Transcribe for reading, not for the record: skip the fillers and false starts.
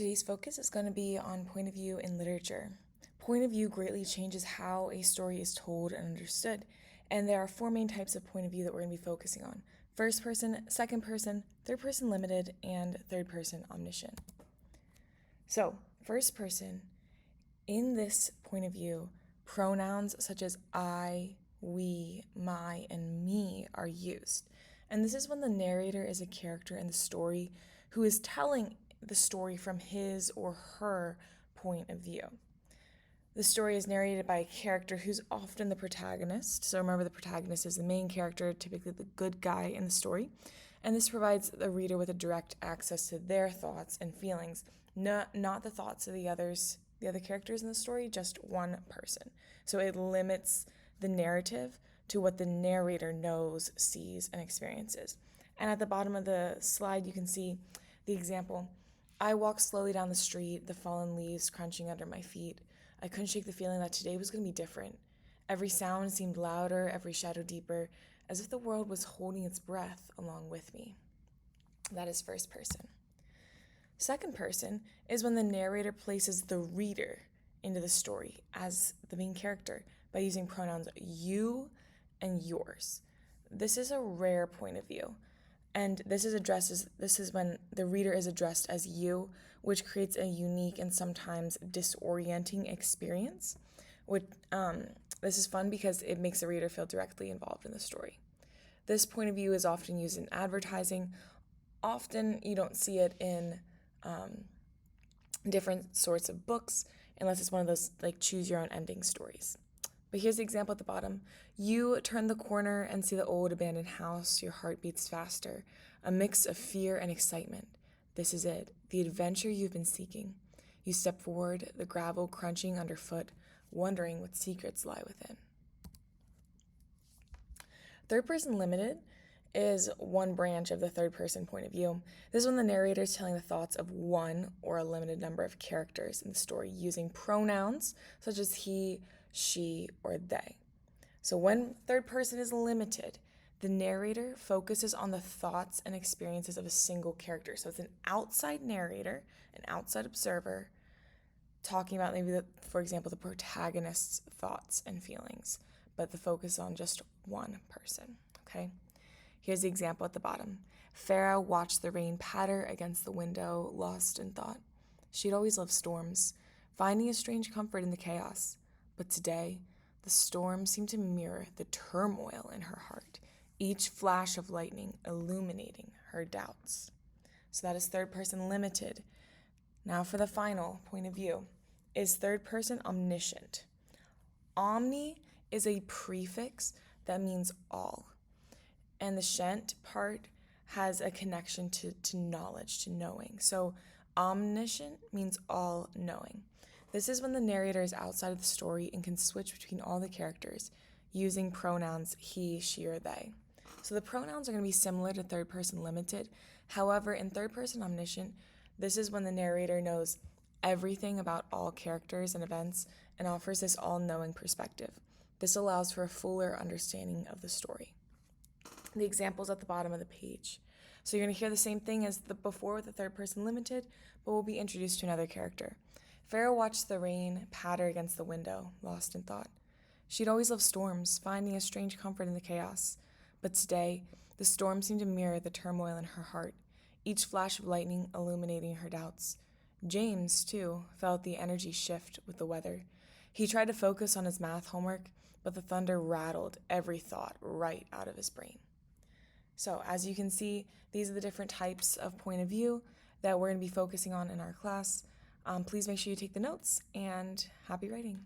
Today's focus is going to be on point of view in literature. Point of view greatly changes how a story is told and understood, and there are four main types of point of view that we're going to be focusing on: first person, second person, third person limited, and third person omniscient. So, first person, in this point of view, pronouns such as I, we, my, and me are used. And this is when the narrator is a character in the story who is telling the story from his or her point of view. The story is narrated by a character who's often the protagonist. So remember, the protagonist is the main character, typically the good guy in the story. And this provides the reader with a direct access to their thoughts and feelings, not the thoughts of the other characters in the story, just one person. So it limits the narrative to what the narrator knows, sees, and experiences. And at the bottom of the slide, you can see the example. I walked slowly down the street, the fallen leaves crunching under my feet. I couldn't shake the feeling that today was going to be different. Every sound seemed louder, every shadow deeper, as if the world was holding its breath along with me. That is first person. Second person is when the narrator places the reader into the story as the main character by using pronouns you and yours. This is a rare point of view. And this is when the reader is addressed as you, which creates a unique and sometimes disorienting experience. This is fun because it makes the reader feel directly involved in the story. This point of view is often used in advertising. Often you don't see it in different sorts of books unless it's one of those like choose your own ending stories. But here's the example at the bottom. You turn the corner and see the old abandoned house. Your heart beats faster, a mix of fear and excitement. This is it, the adventure you've been seeking. You step forward, the gravel crunching underfoot, wondering what secrets lie within. Third person limited is one branch of the third person point of view. This is when the narrator is telling the thoughts of one or a limited number of characters in the story using pronouns such as he, she, or they. So when third person is limited, the narrator focuses on the thoughts and experiences of a single character. So it's an outside narrator, an outside observer, talking about maybe, for example, the protagonist's thoughts and feelings, but the focus on just one person, okay? Here's the example at the bottom. Farah watched the rain patter against the window, lost in thought. She'd always loved storms, finding a strange comfort in the chaos. But today, the storm seemed to mirror the turmoil in her heart, each flash of lightning illuminating her doubts. So that is third person limited. Now for the final point of view, is third person omniscient. Omni is a prefix that means all. And the shent part has a connection to knowledge, to knowing. So omniscient means all knowing. This is when the narrator is outside of the story and can switch between all the characters using pronouns he, she, or they. So the pronouns are going to be similar to third person limited. However, in third person omniscient, this is when the narrator knows everything about all characters and events and offers this all-knowing perspective. This allows for a fuller understanding of the story. The examples at the bottom of the page. So you're going to hear the same thing as before with the third person limited, but we'll be introduced to another character. Farah watched the rain patter against the window, lost in thought. She'd always loved storms, finding a strange comfort in the chaos. But today, the storm seemed to mirror the turmoil in her heart, each flash of lightning illuminating her doubts. James, too, felt the energy shift with the weather. He tried to focus on his math homework, but the thunder rattled every thought right out of his brain. So, as you can see, these are the different types of point of view that we're going to be focusing on in our class. Please make sure you take the notes, and happy writing.